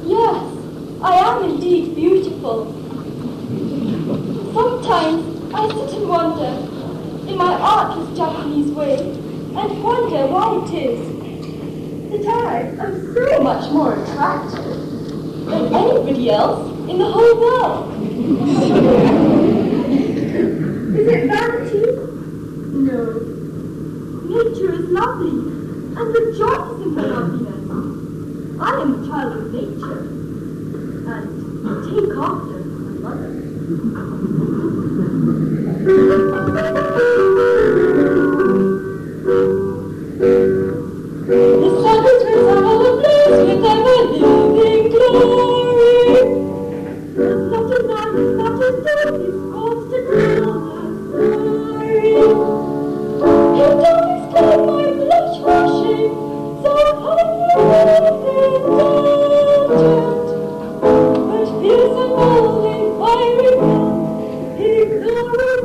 Yes, I am indeed beautiful. Sometimes I sit and wonder, in my artless Japanese way, and wonder why it is that I am so much more attractive than anybody else in the whole world. Is it vanity? No. Nature is lovely, and rejoices in her loveliness. I am a child of nature, and take after my mother. The sun is all ablaze with ever-living glory. There's not a night that is dark, his constant glory. He does clean my blush washing, so hard and indulgent, but fierce and bold in fiery wrath, he glories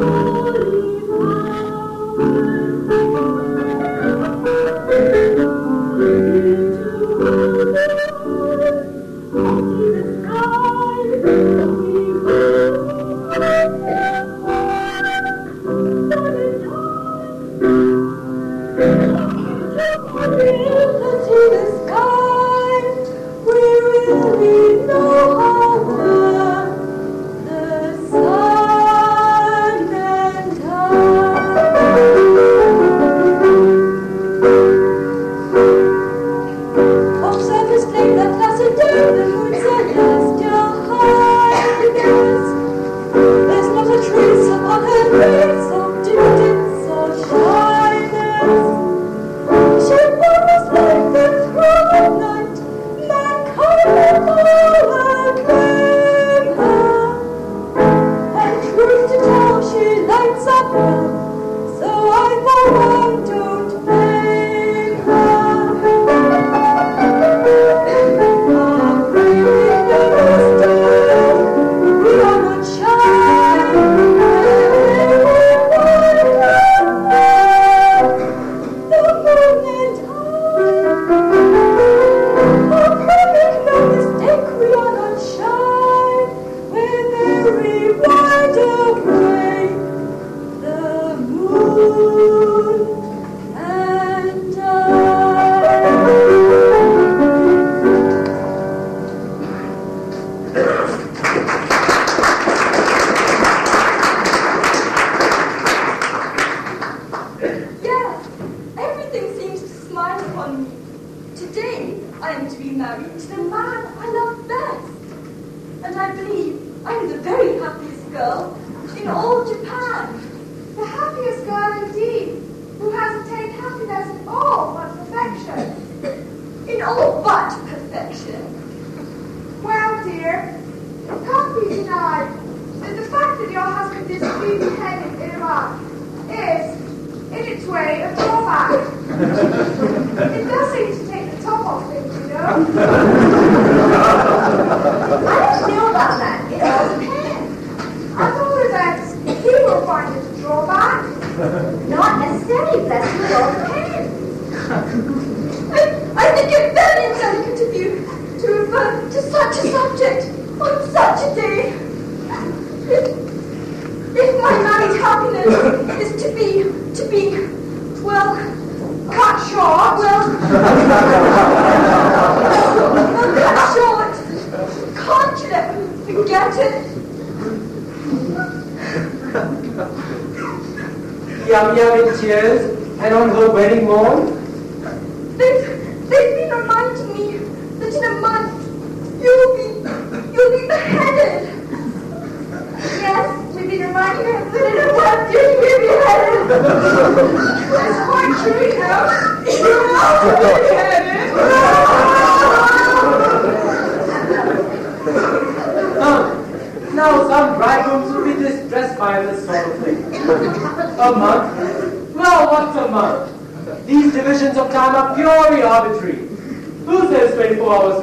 all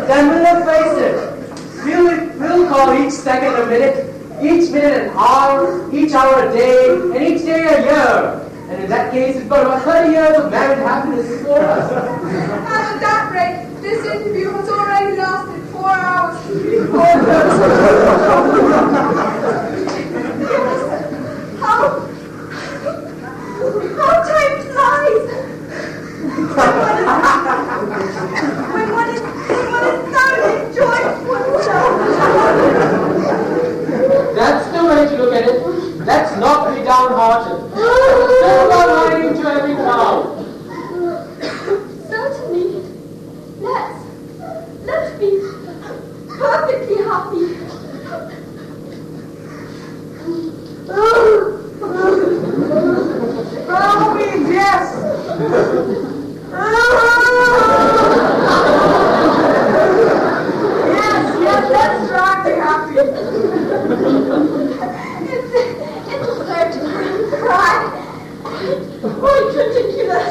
Then we'll face it. We'll call each second a minute Each minute an hour, each hour a day, and each day a year. And in that case, we've got about 30 years of married happiness before us. And at that rate, this interview has already lasted 4 hours. How time flies! When one is thoroughly joyful. That's the way to look at it. Let's not be downhearted. Still got lining to every cloud. Certainly. Let's be perfectly happy. Oh, yes! Yes, let's try to be happy. It's absurd to cry. Quite ridiculous.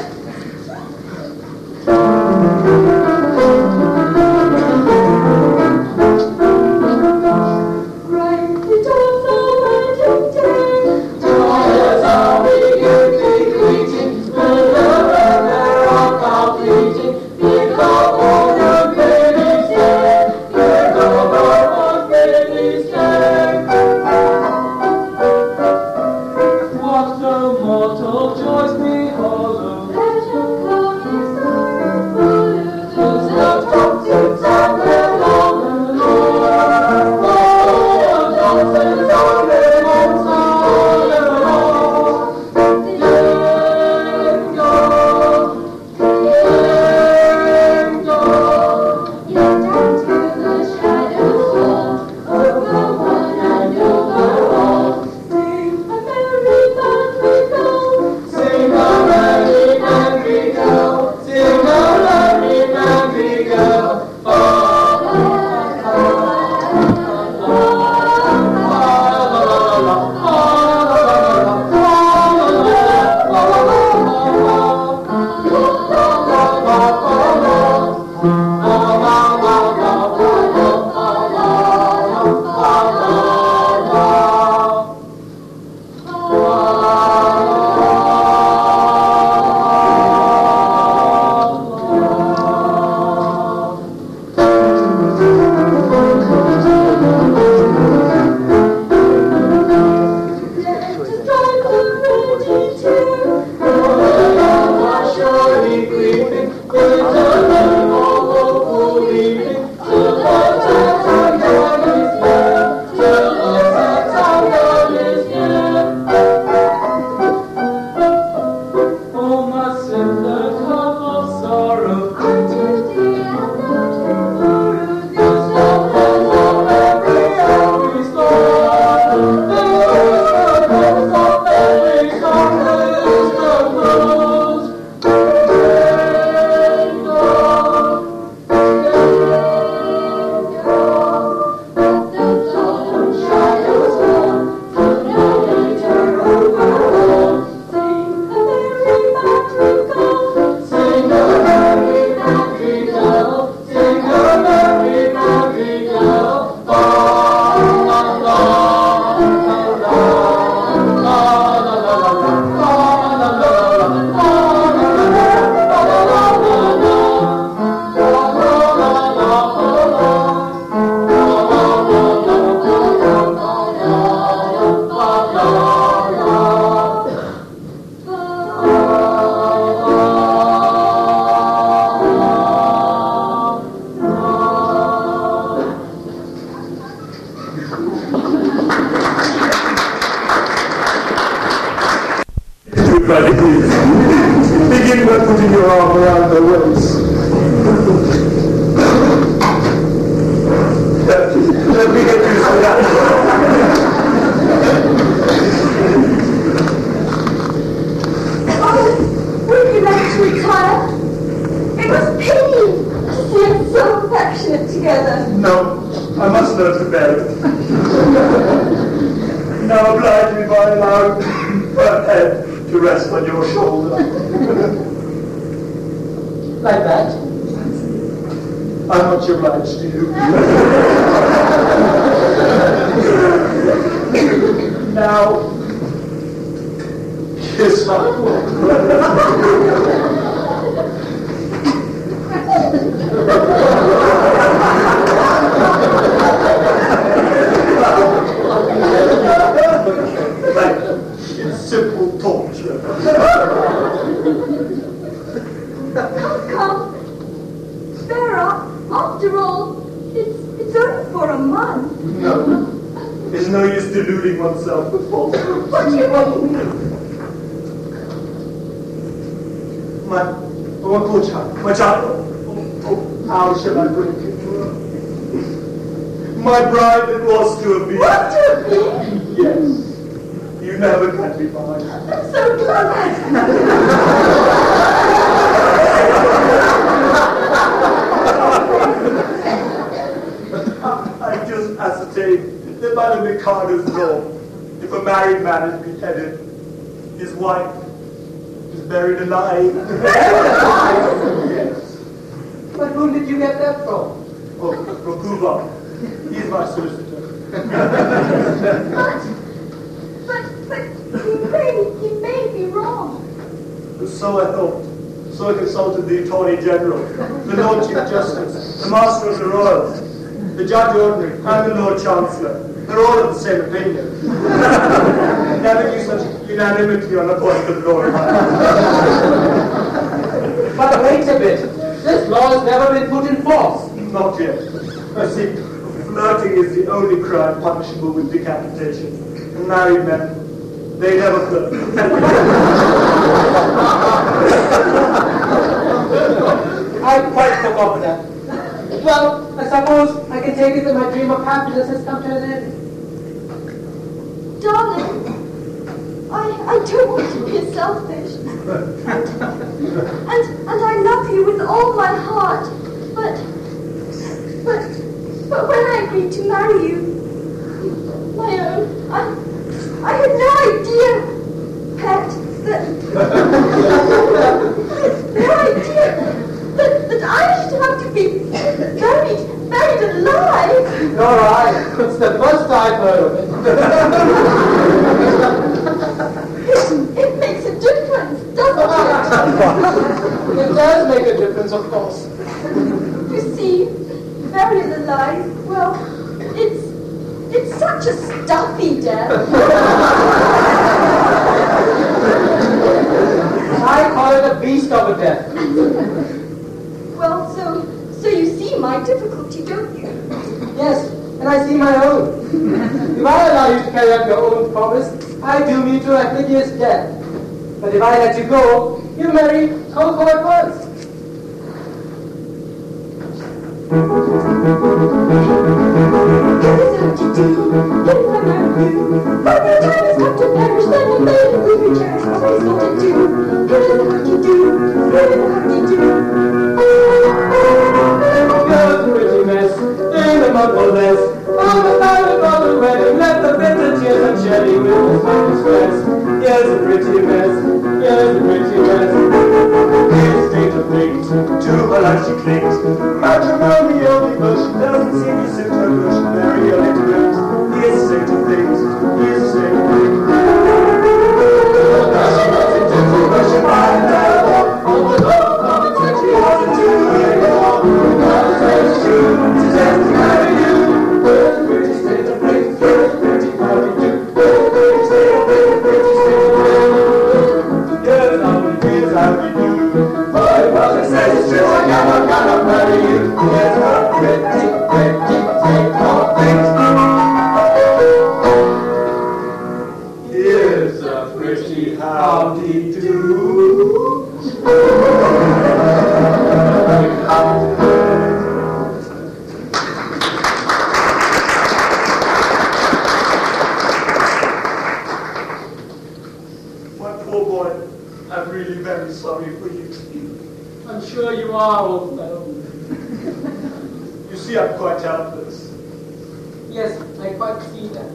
Begin by putting your arm around her waist. Let me get used to that. Would you like to retire? It was painful to see us so affectionate together. No, I must learn to bear it. Now oblige me by allowing her head to rest on your shoulder. Like that? I'm much obliged to you. now, kiss my It's simple torture. Come. Bear up. After all, it's only for a month. No. There's no use deluding oneself with falsehoods. What do you mean? My poor child. My child. Oh, how shall I bring it? My bride that was to have been. What to have been? Yes. You never can be mine. I'm so glad. I just ascertained that by the Mikado's law, if a married man is beheaded, his wife is buried alive. Yes. But whom did you get that from? Oh, from Kuva. He's my solicitor. But he may be wrong. So I thought. So I consulted the Attorney General, the Lord Chief Justice, the Master of the Royals, the Judge Ordinary, and the Lord Chancellor. They're all of the same opinion. Never knew such unanimity on the point of law. But wait a bit. This law has never been put in force. Not yet. I see, flirting is the only crime punishable with decapitation. And married men, they never flirt. I quite forgot that. Well, I suppose I can take it that my dream of happiness has come to an end. Darling, I don't want to be selfish. And I love you with all my heart. But when I agreed to marry you, my own, I had no idea, Pet, no idea that I should have to be buried alive. All right, it's the first I've heard of it. It makes a difference, doesn't it? It does make a difference, of course. You see, buried alive, well, it's such a stuffy death. I call it a beast of a death. Well, so you see my difficulty, don't you? Yes, and I see my own. If I allow you to carry out your own promise, I doom you to a hideous death. But if I let you go, you marry Coco at once. You're a pretty mess, in a month or less. On the night of the wedding, let the bitter tears and shedding will find stress. Here's a pretty mess, here's a pretty mess. Here's a state of things, to her life she clings. Matrimony only, but she doesn't seem to suit her bush. Very early to rest. Here's a state of things, here's a state of things. Russian by now, all the love, common sense she has to do. God says true, she says to marry you. Here's a pretty state of things, here's a pretty how we do. Here's a pretty state of things, pretty state of things. Here's how we do. My brother says it's true, I cannot marry you. Here's a pretty state of things. Here's a pretty howdy-do. My poor boy, I'm really very sorry for you. I'm sure you are, old fellow. You see, I'm quite helpless. Yes, I quite see that.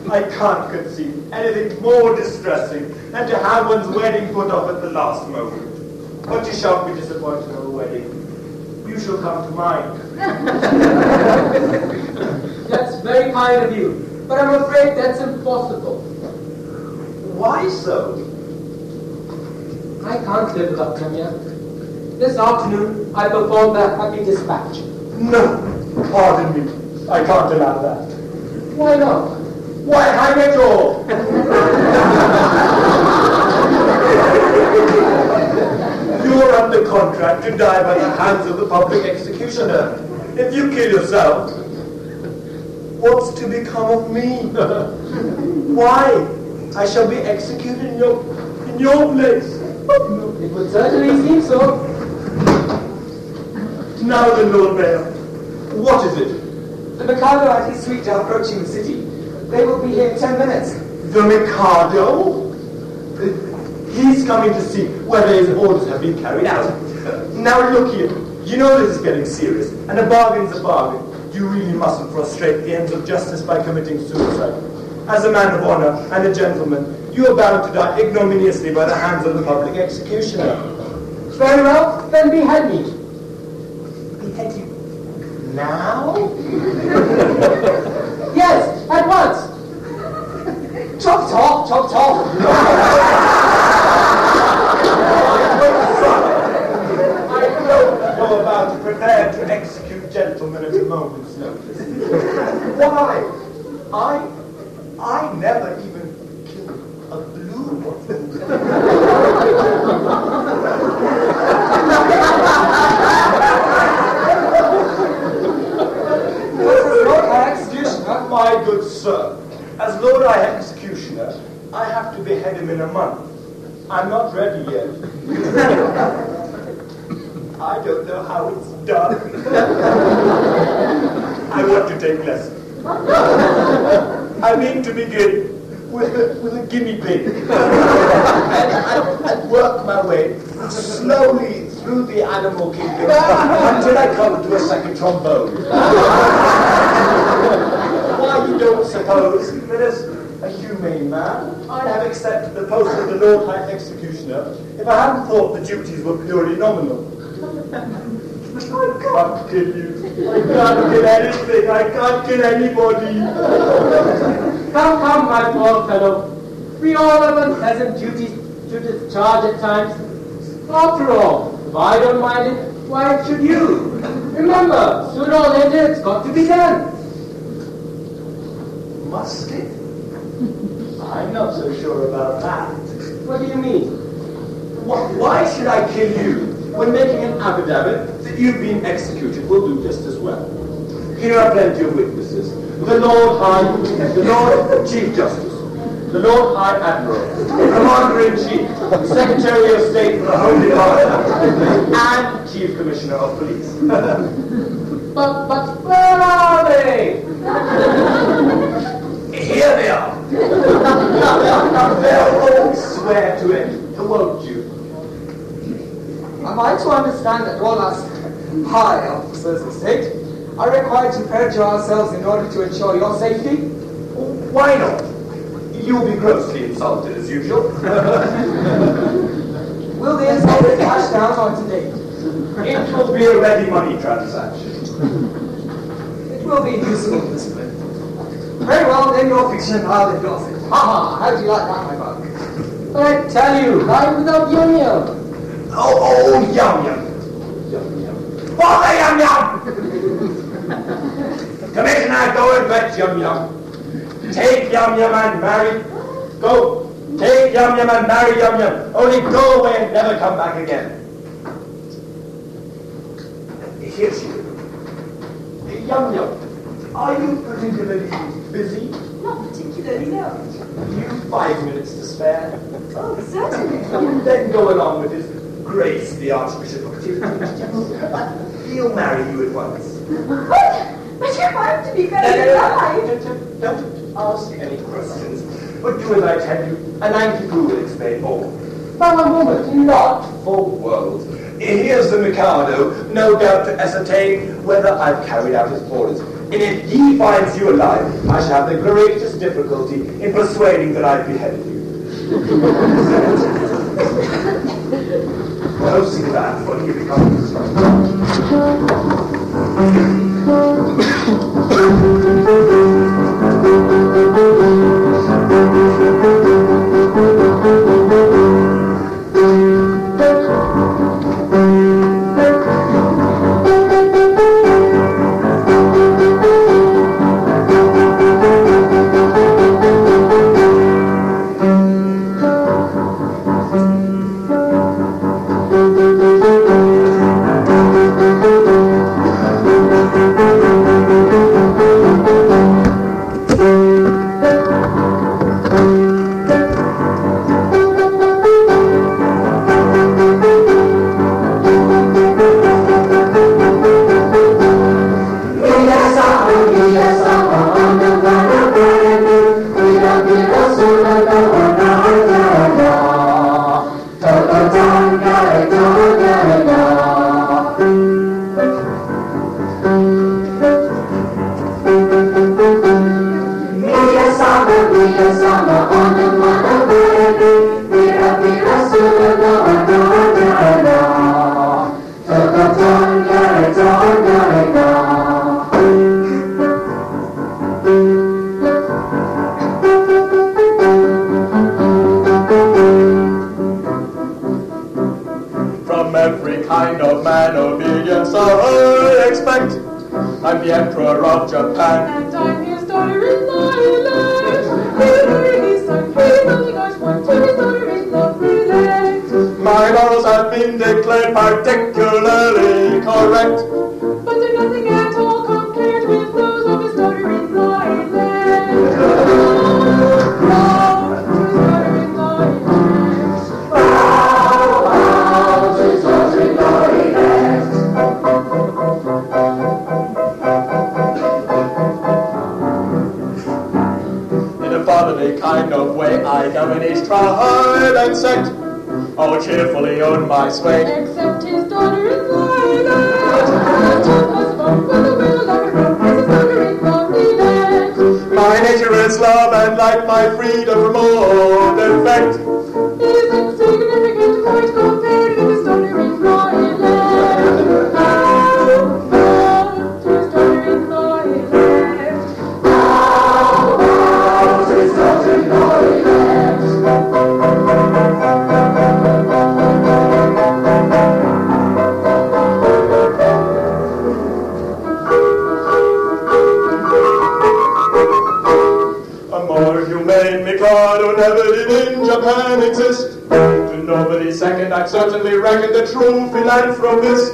I can't conceive anything more distressing than to have one's wedding put off at the last moment. But you shan't be disappointed in a wedding. You shall come to mine. That's very kind of you. but I'm afraid that's impossible. Why so? I can't live without them yet. This afternoon, I performed the happy dispatch. No, pardon me. I can't allow that. Why not? Why, hang it all! You're under contract to die by the hands of the public executioner. If you kill yourself, what's to become of me? Why? I shall be executed in your place. It would certainly seem so. Now the Lord Mayor. What is it? The Mikado and his suite are approaching the city. They will be here in 10 minutes. The Mikado? He's coming to see whether his orders have been carried out. Now look here, you know this is getting serious, and a bargain's a bargain. You really mustn't frustrate the ends of justice by committing suicide. As a man of honor and a gentleman, you are bound to die ignominiously by the hands of the public executioner. Very well, then behead me. Behead you now? Yes, at once. Chop it off, chop it off. I don't know about prepared to execute gentlemen at a moment's notice. Why? I never even killed a blue one. Lord High Executioner. My good sir, as Lord High Executioner, I have to behead him in a month. I'm not ready yet. I don't know how it's done. I want to take lessons. I mean to begin with a guinea pig. and work my way slowly through the animal kingdom until I come to a second trombone. Why, you don't suppose that as a humane man, I'd have accepted the post of the Lord High Executioner if I hadn't thought the duties were purely nominal. I can't kill you. I can't kill anything. I can't kill anybody. Come, my poor fellow. We all have unpleasant duties to discharge at times. After all, if I don't mind it, why should you? Remember, sooner or later it's got to be done. Must it? I'm not so sure about that. What do you mean? Why should I kill you when making an affidavit that you've been executed will do just as well? Here are plenty of witnesses. The Lord Chief Justice, the Lord High Admiral, the Commander-in-Chief, the Secretary of State for the Home Department, and Chief Commissioner of Police. But where are they? Here they are. They'll all swear to it, won't you? Am I to understand that all us high officers of state are required to perjure ourselves in order to ensure your safety? Why not? You'll be grossly insulted as usual. Will the insult be cashed out on today? It will be a ready money transaction. It will be useful discipline. Very well, then your fiction, I'll endorse it. Ha ha, how do you like that, my bug? But I tell you, I'm without Yum. Oh, yum yum. Bother yum yum! Commissioner, go and fetch yum yum. Take yum yum and marry. Go. Take yum yum and marry yum yum. Only go away and never come back again. Here she is. Yum yum, are you particularly busy? Not particularly, no. You've 5 minutes to spare. Oh, certainly. Then go along with his Grace, the Archbishop of Tipton. He'll marry you at once. What? But if I'm to be buried alive. Don't ask any questions, but do as I tell you, and NANKI-POOH will explain all. But a moment, Not for worlds. Here's the Mikado, no doubt to ascertain whether I've carried out his orders. And if he finds you alive, I shall have the greatest difficulty in persuading that I've beheaded you. Go see that when he becomes from every kind of man obedience I expect. I'm the Emperor of Japan. And I'm his daughter-in-law elect. His son, his only gosh, one to his daughter-in-law elect. My morals have been declared particularly correct. But they're nothing at all compared with those of his daughter-in-law elect. Fatherly kind of way I govern each tribe and sect. I'll cheerfully own my sway. Except his daughter-in-law elect. Must vote for the will of her own as his daughter-in-law elect. My nature is love and light, my freedom from all defect. It is insignificant point compared with his daughter-in-law elect. To his daughter-in-law elect. To his daughter-in-law elect. A more humane Mikado never did in Japan exist. To nobody's second I've certainly reckoned a true philanthropist.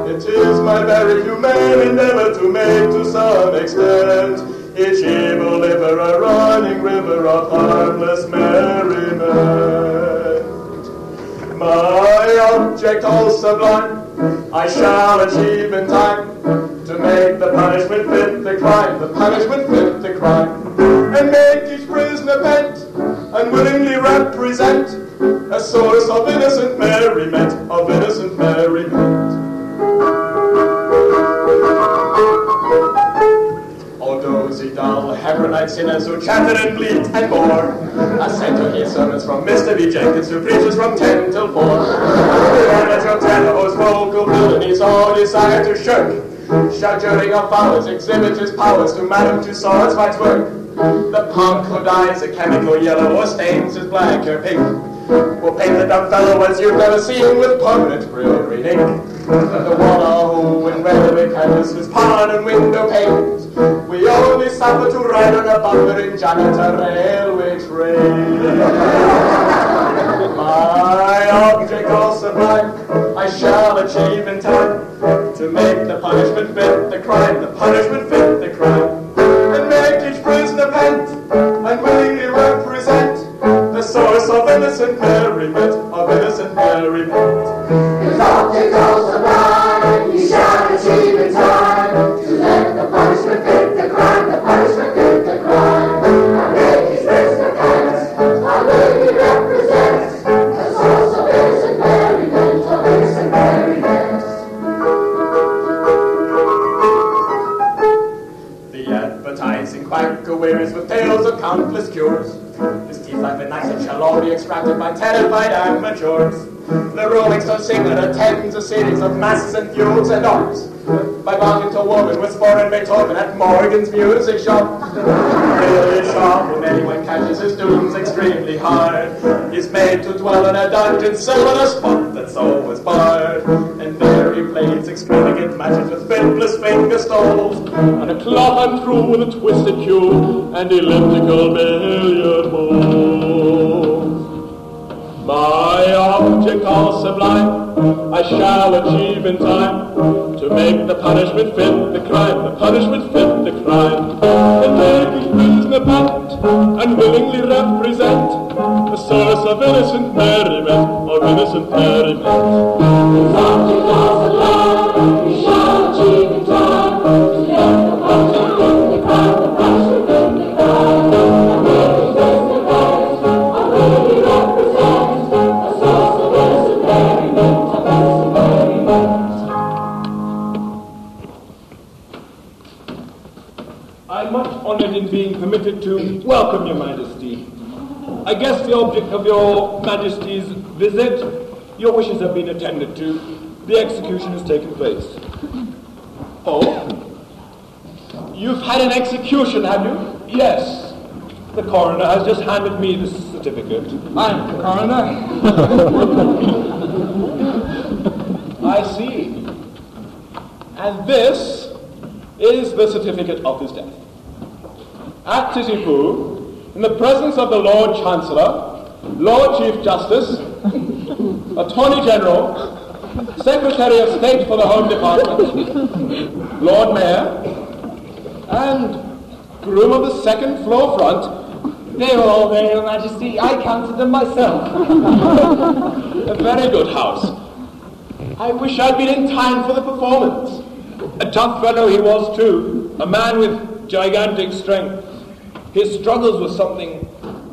It is my very humane endeavor to make to some extent each evil liver a running river of harmless merriment. My object all sublime I shall achieve in time, to make the punishment fit the crime, the punishment fit the crime, and make each prisoner pent and willingly represent a source of innocent merriment, of innocent merriment. All dozy, dull, Hebronite sinners who chanted and bleat and bore are sent to hear sermons from Mr. Vijendra, who preaches from 10 till 4. The amateur tenor whose vocal villainies all desire to shirk shall during of hours exhibit his powers to Madame Tussauds fights work. The punk who dyes a chemical yellow or stains his black hair pink will paint the dumb fellow as you've never seen with permanent real green ink. And the wallow who in rhetoric handles his pan and window panes, we only suffer to ride on a bumper in janitor railway train. My object all sublime I shall achieve in time, to make the punishment fit the crime, the punishment fit the crime, and make each prisoner pent and willingly represent the source of innocent merriment, of innocent merriment. His object all sublime he shall achieve in time, to make the punishment fit the crime, the punishment fit the crime, and make each prisoner pent and willingly represent the source of innocent merriment, of innocent merriment. The advertising quacker wearies with tales of countless cures. His teeth like the knives that shall all be extracted by terrified amateurs. The Rolling Stone singer attends a series of masses and fugues and ops by barking to a woman with Spohr and Beethoven at Morgan's music shop. Really sharp when anyone catches his tunes extremely hard. He's made to dwell in a dungeon cell in a spot that's always barred. And there he plays extravagant matches with faithless finger stalls on a cloth and through with a twisted cue and elliptical billiard balls. My object all sublime I shall achieve in time, to make the punishment fit the crime, the punishment fit the crime, and make each prisoner pent and willingly represent the source of innocent merriment, of innocent merriment. His object all sublime he shall achieve in time, to make the punishment fit the crime, the punishment fit the crime, and make each prisoner pent and willingly represent the source of innocent merriment, of innocent merriment. I'm much honored in being permitted to welcome your Majesty. I guess the object of your Majesty's visit, your wishes have been attended to. The execution has taken place. Oh? You've had an execution, have you? Yes. The coroner has just handed me the certificate. I'm the coroner. And this is the certificate of his death. At NANKI-POOH, in the presence of the Lord Chancellor, Lord Chief Justice, Attorney General, Secretary of State for the Home Department, Lord Mayor, and groom of the second floor front. They were all there, Your Majesty. I counted them myself. A very good house. I wish I'd been in time for the performance. A tough fellow he was too, a man with gigantic strength. His struggles were something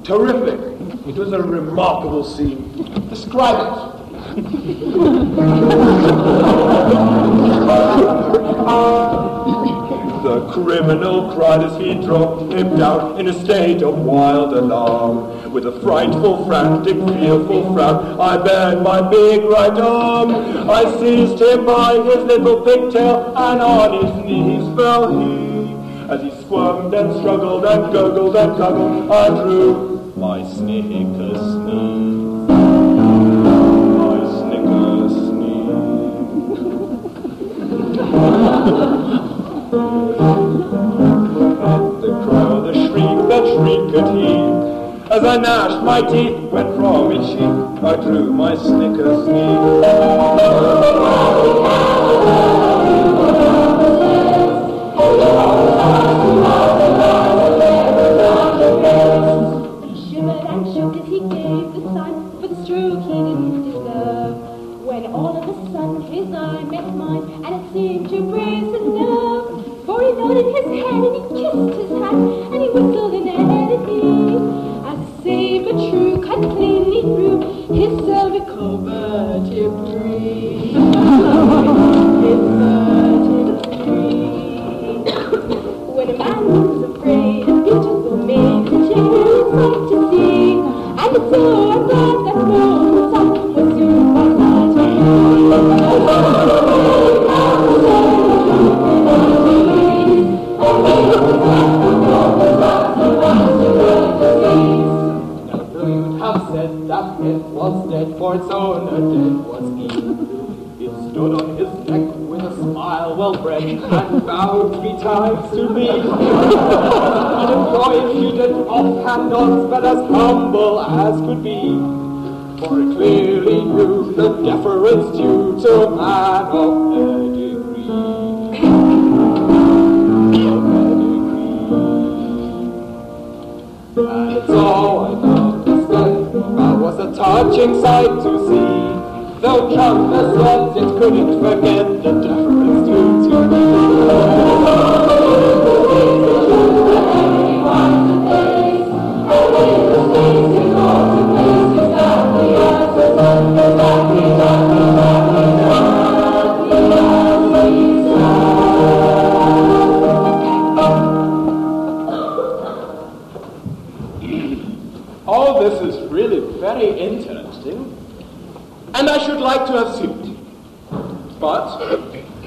terrific. It was a remarkable scene. Describe it. The criminal cried as he dropped him down in a state of wild alarm. With a frightful, frantic, fearful frown, I bared my big right arm. I seized him by his little pigtail, and on his knees fell he. As he squirmed and struggled and gurgled and guggled, I drew my snicker sneeze. My snicker sneeze. The crow, the shriek, that shrieked he. As I gnashed my teeth, went from its sheath, I drew my snicker sneeze. He shivered and shook as he gave the sign for the stroke he didn't deserve. When all of a sudden his eye met mine, and it seemed to brace a nerve. For he nodded his head and he kissed his hat, and he whistled an melody. As a saber true cut cleanly through his cervical vertebrae. His vertebrae. When a man was afraid, a beautiful maid, a genuine sight to see. And so I'm glad that moment's up was soon by night. Now though you'd have said that it was dead, for its owner dead was he. It stood on his neck with a smile well bred, and vowed 3 times to me. And employed impudent offhand odds, but as humble as could be. For it clearly knew the deference due to a man of pedigree. And so I found his death, that was a touching sight to see. Though countless said it couldn't forget the deference due to me. All this is really very interesting, and I should like to have seen it. But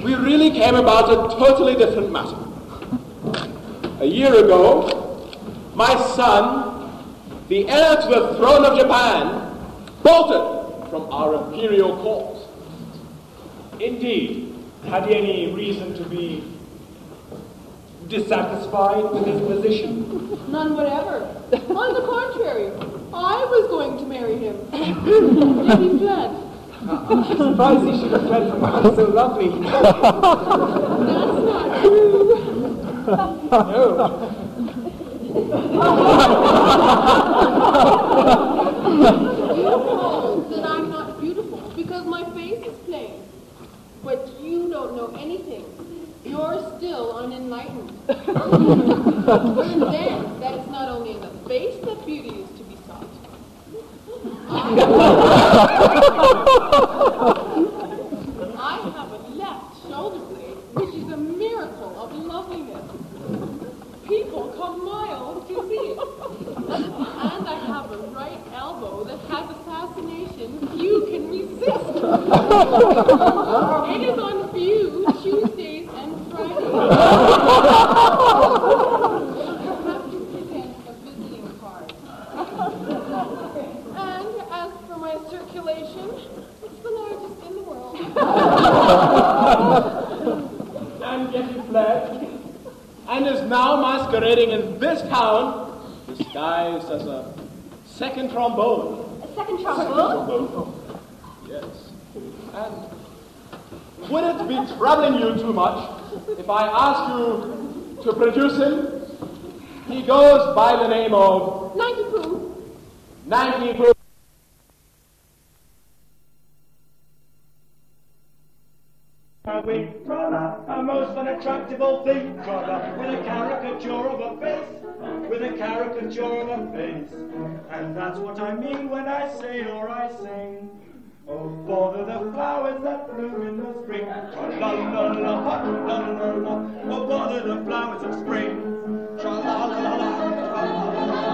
we really came about a totally different matter. A year ago, my son, the heir to the throne of Japan, bolted from our imperial court. Indeed, had he any reason to be dissatisfied with his position? None whatever. On the contrary, I was going to marry him. And he fled. I'm surprised he should have fled from one so lovely. That's not true. No. You know that I'm not beautiful because my face is plain. But you don't know anything. You're still unenlightened. Learn then that it's not only in the face that beauty is to be sought. I have a left shoulder blade, which is a miracle of loveliness. People come miles to see it. And I have a right elbow that has a fascination few can resist. It is on view Tuesdays and Fridays. You have to present a visiting card. And as for my circulation, it's the largest in the world. masquerading in this town, disguised as a second trombone. A second trombone? Yes. And would it be troubling you too much if I ask you to produce him? He goes by the name of NANKI-POOH. NANKI-POOH. A most unattractive old thing, with a caricature of a face, with a caricature of a face. And that's what I mean when I say or I sing. Oh, bother the flowers that bloom in the spring. Tra-la-la-la, la-la-la-la. Oh, bother the flowers of spring. Tra-la-la-la, tra-la-la-la.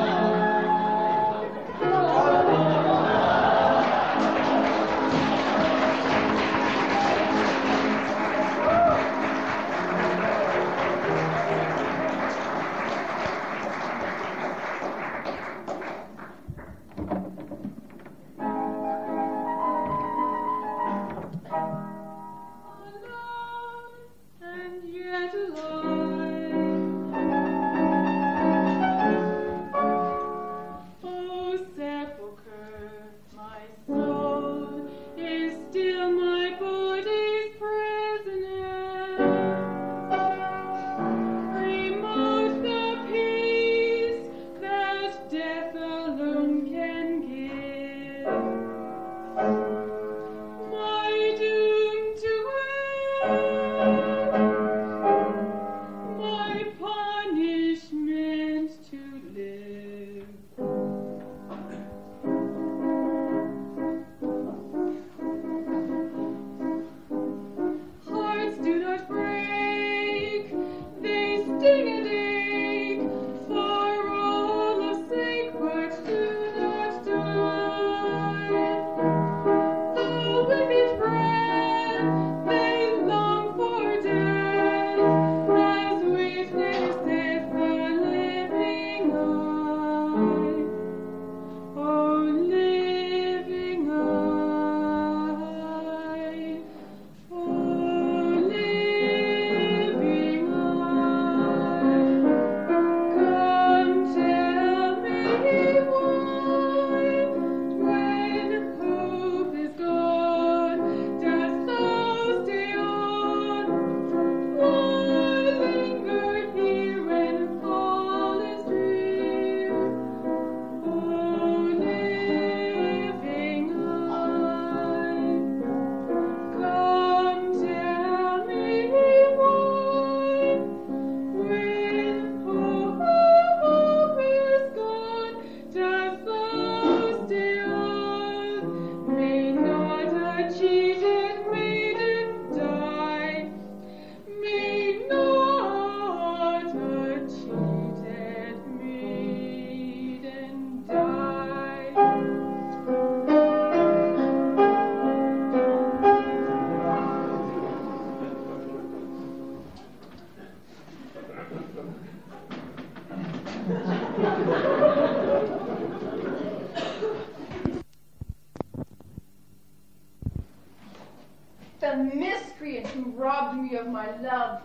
The miscreant who robbed me of my love.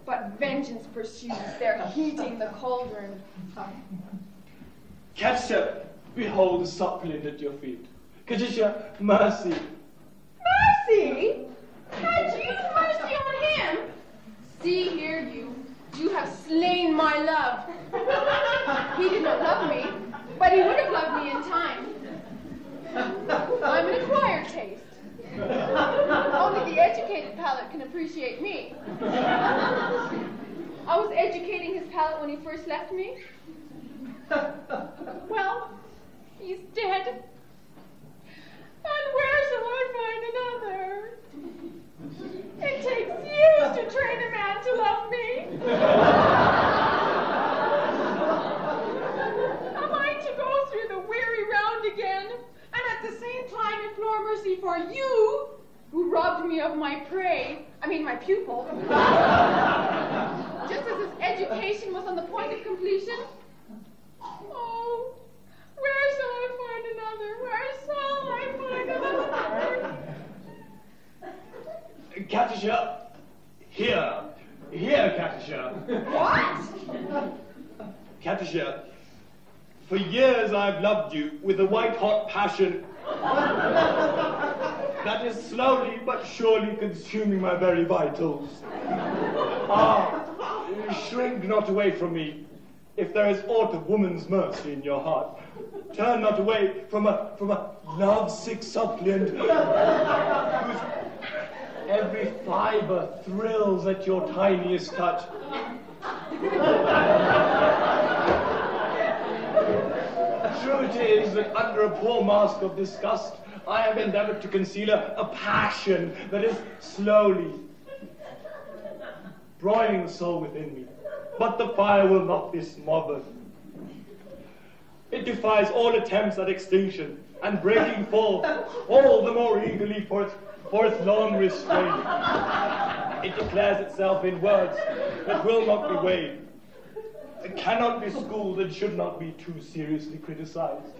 But vengeance pursues, they're heating the cauldron. Cassette, behold the suppliant at your feet. Kadisha, mercy. Mercy? Had you mercy on him? See here, you have slain my love. He did not love me, but he would have loved me in time. I'm an acquired taste. Only the educated palate can appreciate me. I was educating his palate when he first left me. Well, he's dead. And where shall I find another? It takes years to train a man to love me. Am I to go through the weary round again, and at the same time implore mercy for you, who robbed me of my prey, my pupil, just as his education was on the point of completion? Oh, where shall I find another? Where shall I find another? Katisha, here, Katisha. What? Katusha, for years I've loved you with a white-hot passion that is slowly but surely consuming my very vitals. Ah, shrink not away from me, if there is aught of woman's mercy in your heart. Turn not away from a love-sick suppliant whose every fiber thrills at your tiniest touch. True it is that under a poor mask of disgust, I have endeavored to conceal a passion that is slowly broiling the soul within me. But the fire will not be smothered. It defies all attempts at extinction, and breaking forth all the more eagerly for its long restraint. It declares itself in words that will not be weighed. It cannot be schooled and should not be too seriously criticized.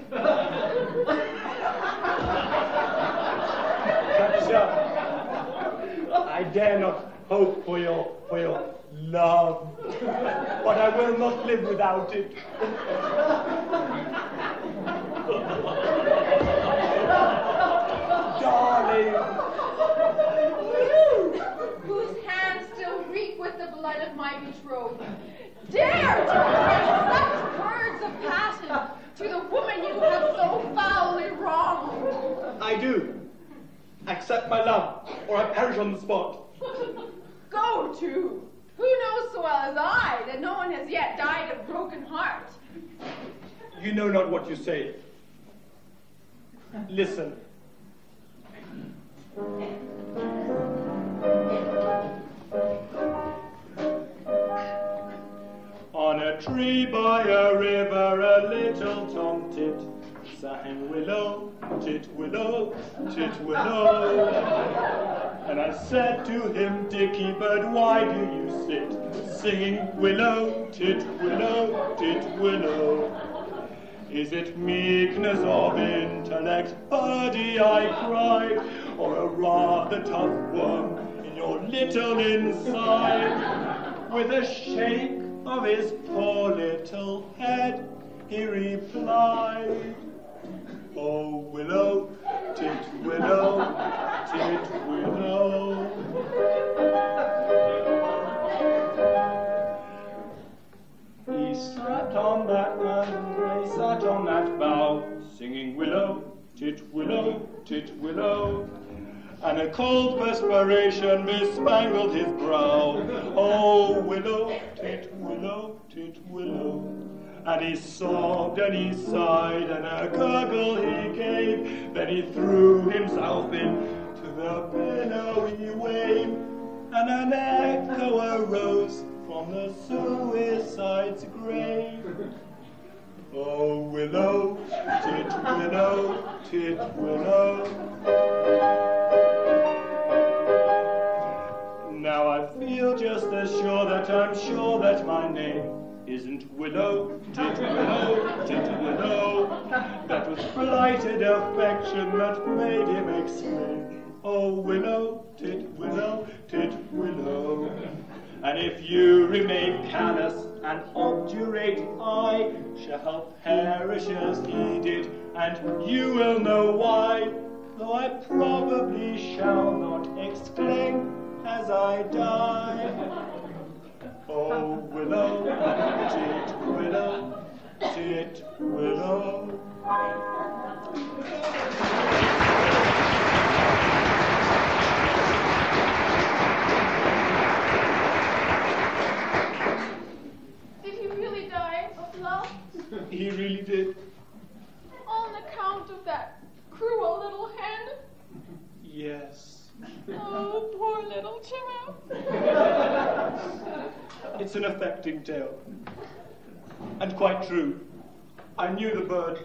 Katusha, I dare not hope for your love, but I will not live without it. Darling. Whose hands still reek with the blood of my betrothed, dare to utter such words of passion to the woman you have so foully wronged? I do. Accept my love, or I perish on the spot. Go to. Who knows so well as I that no one has yet died of broken heart? You know not what you say. Listen. On a tree by a river, a little tomtit sang willow, tit willow, tit willow. And I said to him, Dickie bird, why do you sit singing willow, tit willow, tit willow? Is it meekness of intellect, birdie, I cried, or a rather tough worm in your little inside? With a shake of his poor little head, he replied, oh, willow, tit willow, tit willow. He sat on that bough, singing willow, tit willow, tit willow. And a cold perspiration bespangled his brow. Oh, willow, tit willow, tit willow. And he sobbed and he sighed and a gurgle he gave. Then he threw himself into the billowy wave. And an echo arose from the suicide's grave. Oh, willow, tit willow, tit willow. Now I feel just as sure that I'm sure that my name isn't willow, tit willow, tit willow. That was blighted affection that made him exclaim, oh, willow, tit willow, tit willow. And if you remain callous and obdurate, I shall perish as he did, and you will know why, though I probably shall not exclaim as I die. Oh, willow, tit willow, tit willow. Did he really die of love? He really did. On account of that cruel little hen? Yes. Oh, poor little chap. It's an affecting tale. And quite true. I knew the bird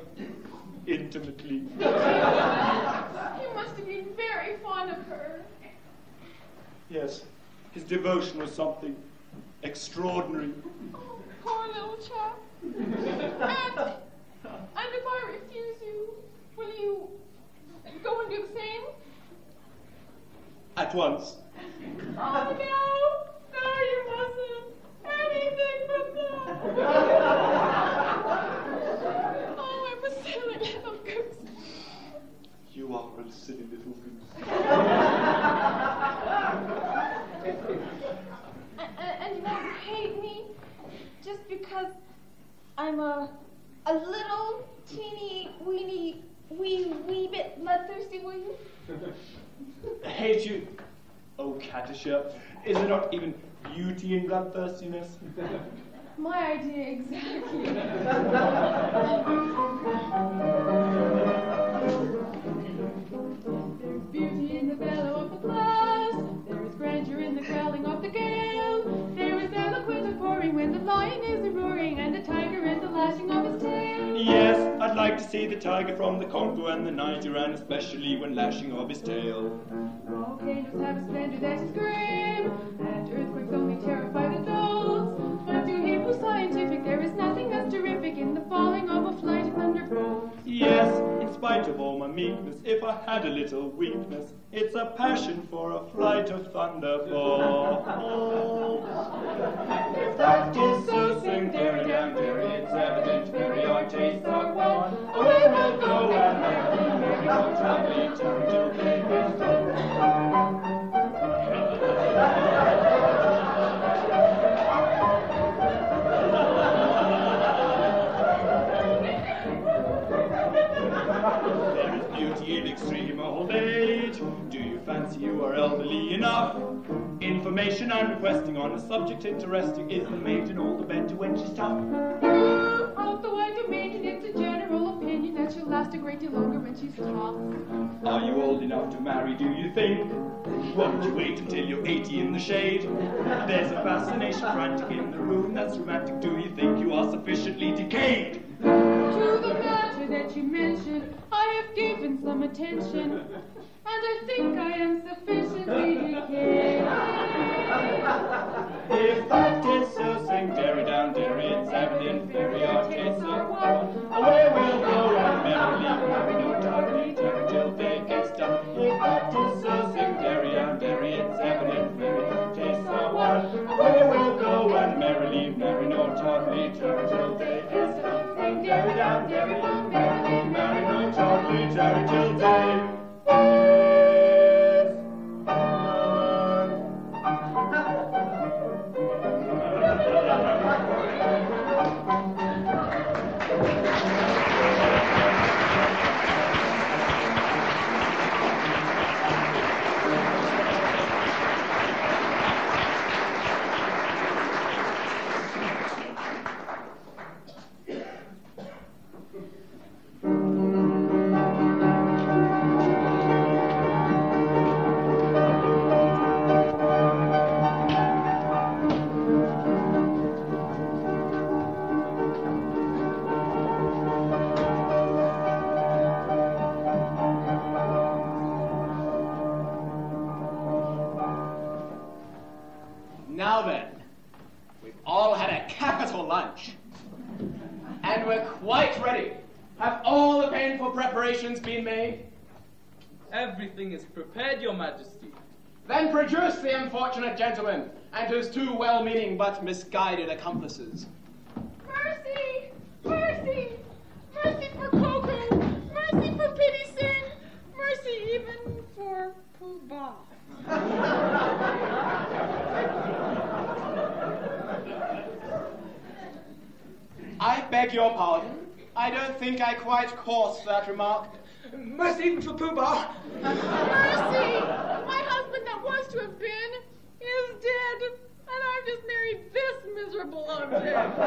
intimately. You must have been very fond of her. Yes, his devotion was something extraordinary. Oh, poor little chap. And if I refuse you, will you go and do the same? At once. Oh, no. No, you mustn't. Anything but that. Oh, I'm a silly little goose. You are a silly little goose. And you won't hate me just because I'm a little teeny weeny wee bit bloodthirsty, will you? Hate you? Oh, Katisha, is there not even beauty in bloodthirstiness? My idea exactly. There's beauty in the bellow of the blast. There is grandeur in the growling of the gale. There is eloquent pouring when the lion is roaring, and the tiger in the lashing of his tail. Yes, I'd like to see the tiger from the Congo and the Niger, and especially when lashing of his tail. Volcanoes have a splendor that is grim, and earthquakes only terrify the dolls. But to him who's scientific, there is nothing as terrific in the falling of a flight of thunderbolts. Yes, in spite of all my meekness, if I had a little weakness, it's a passion for a flight of thunderbolts. If that is so, sing dairy down dairy, it's evident very our tastes are one. Away we'll go and merry go traveling till day is done. There is beauty in extreme old age. Do you fancy you are elderly enough? Information I'm requesting on a subject interesting. Is the maiden old or better when she's tough? Although I do maintain it's a general opinion that she'll last a great deal longer when she's tough. Are you old enough to marry, do you think? Won't you wait until you're 80 in the shade? There's a fascination frantic in the room that's romantic. Do you think you are sufficiently decayed? To the matter that you mentioned, I have given some attention, and I think I am sufficiently decayed. If that is so, sing dairy down dairy, it's evident very our tastes are one. Away we'll go and merrily marry, no tardy tarry till day gets done. If that is so, sing dairy down dairy, it's evident very our tastes are one. Away we'll go and merrily marry, no tardy tarry till day gets done. Sing dairy down dairy, merrily marry, no tardy tarry till day is done. Now then, we've all had a capital lunch, and we're quite ready. Have all the painful preparations been made? Everything is prepared, Your Majesty. Then produce the unfortunate gentleman and his two well-meaning but misguided accomplices. Mercy! Mercy! Mercy for Coco! Mercy for Pity Sin! Mercy even for Pooh Bah! I beg your pardon. I don't think I quite caught that remark. Mercy even for Pooh Bah. Mercy! My husband that was to have been is dead, and I've just married this miserable object.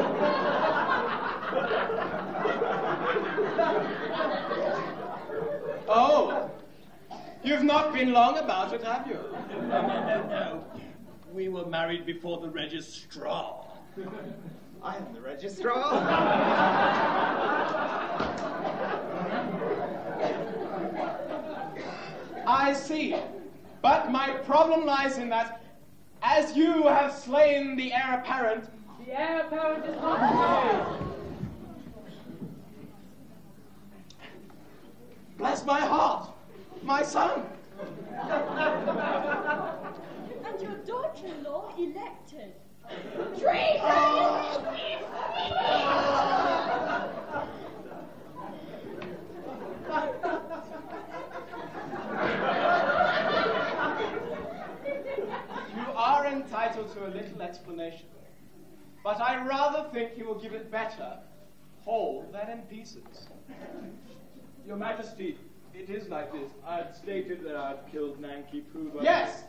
Oh, you've not been long about it, have you? No. We were married before the registrar. I am the registrar. I see. But my problem lies in that, as you have slain the heir apparent... The heir apparent is not slain. Bless my heart, my son. And your daughter-in-law elected. Treason! to a little explanation. But I rather think he will give it better whole than in pieces. Your Majesty, it is like this. I had stated that I had killed NANKI-POOH, but... Yes,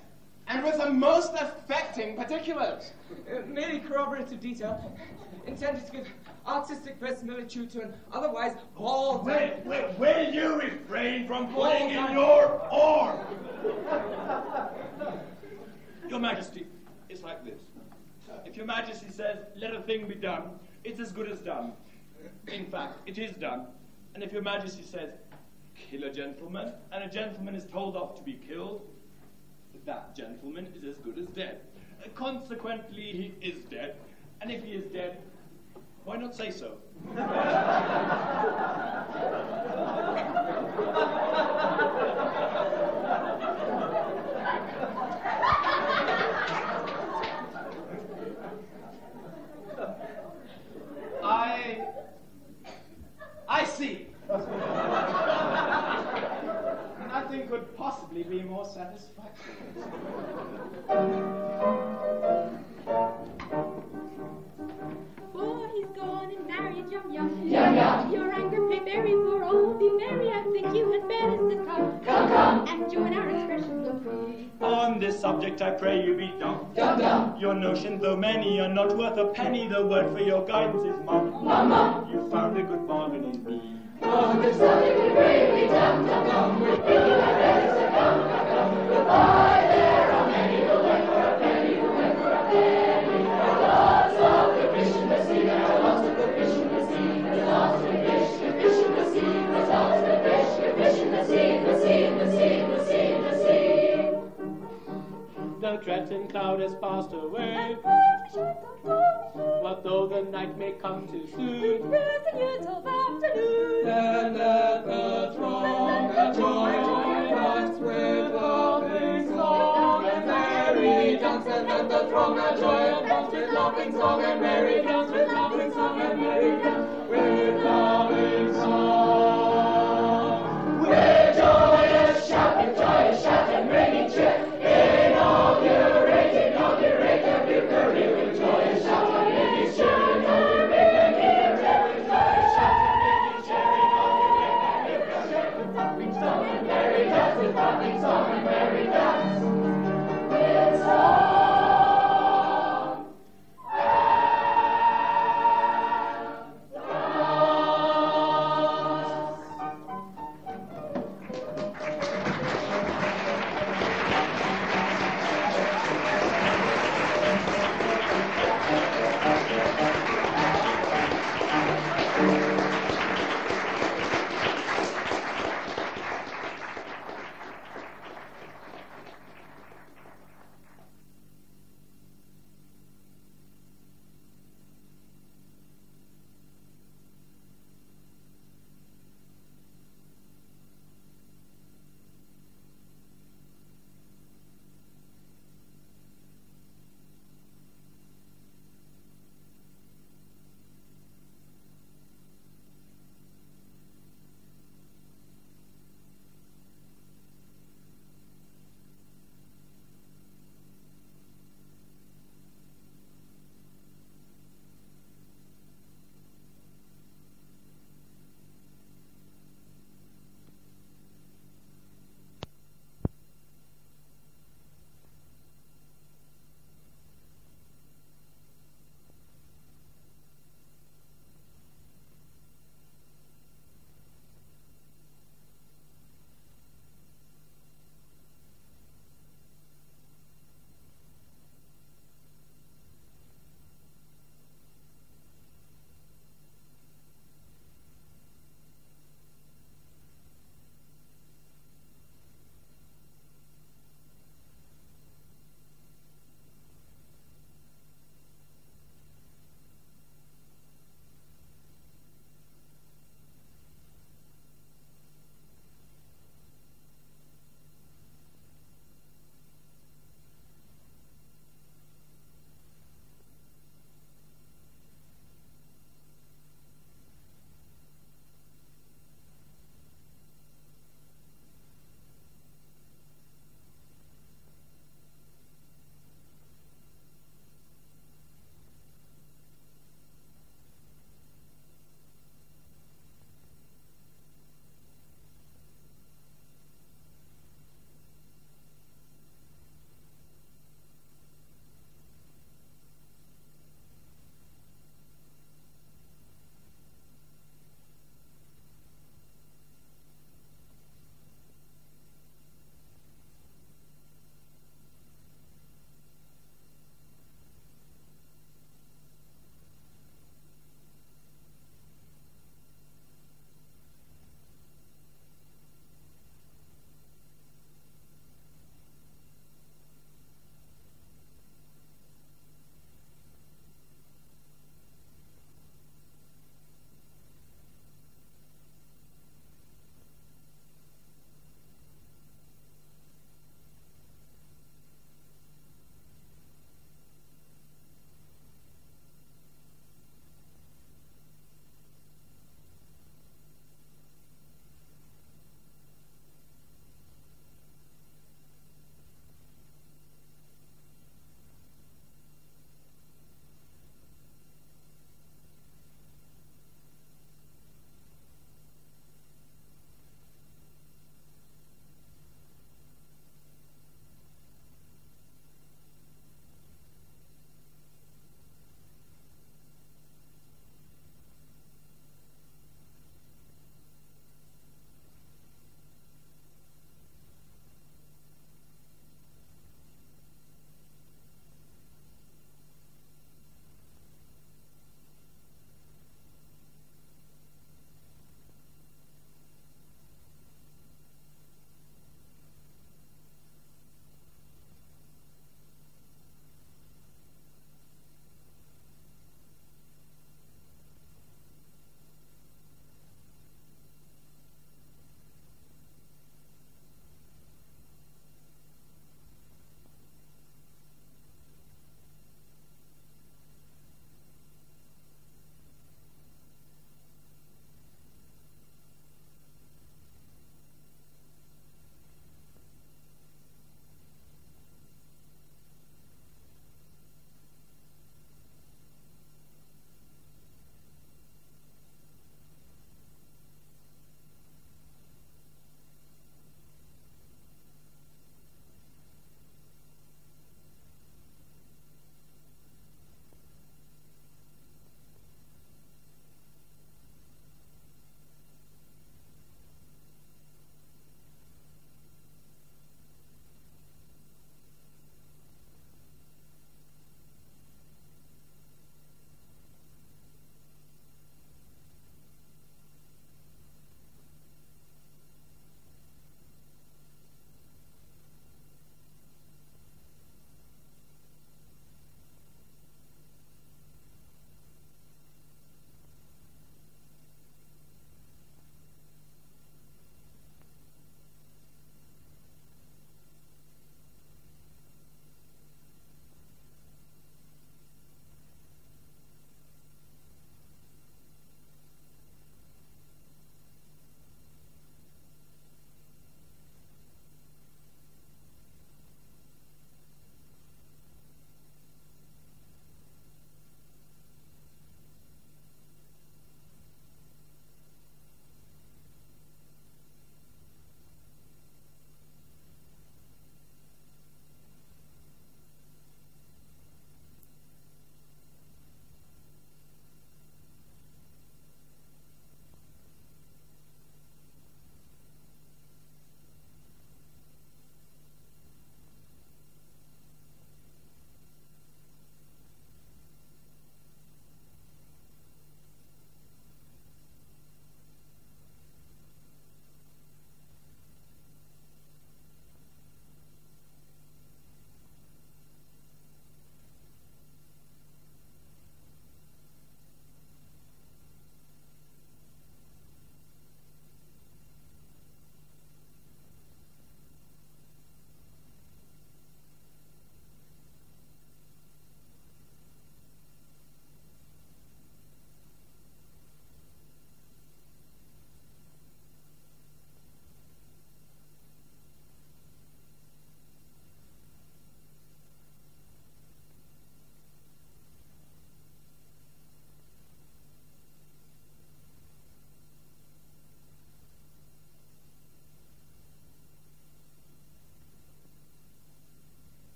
and with the most affecting particulars. Merely corroborative detail, intended to give artistic verisimilitude to an otherwise bald... Will you refrain from putting in your arm? Your Majesty, it's like this. If your Majesty says, let a thing be done, it's as good as done. In fact, it is done. And if your Majesty says, kill a gentleman, and a gentleman is told off to be killed, that gentleman is as good as dead. Consequently, he is dead. And if he is dead, why not say so? I see. Nothing could possibly be more satisfactory. For he's gone and married Yum Yum. Yum Yum. Your anger may vary, for oh, be merry. I think you had better to come and join our expressions of free. On this subject I pray you be dumb. Your notions, though many, are not worth a penny. The word for your guidance is mum. Mum. You found a good bargain in me. On this subject we pray you be dumb. We think you had better to come. Goodbye, there are many who went for a penny, who went for a penny. There's lots of good fish in the sea, there are lots of good fish in the sea. There's lots of good fish in the sea. There's lots of good fish in the sea, the sea, the sea, the sea, the sea. The threatened cloud has passed away. What though the night may come too soon? Then let the throng and joy us with laughing song and merry dance. And let the throng and joy us with laughing song and merry dance. With laughing song and merry dance. With laughing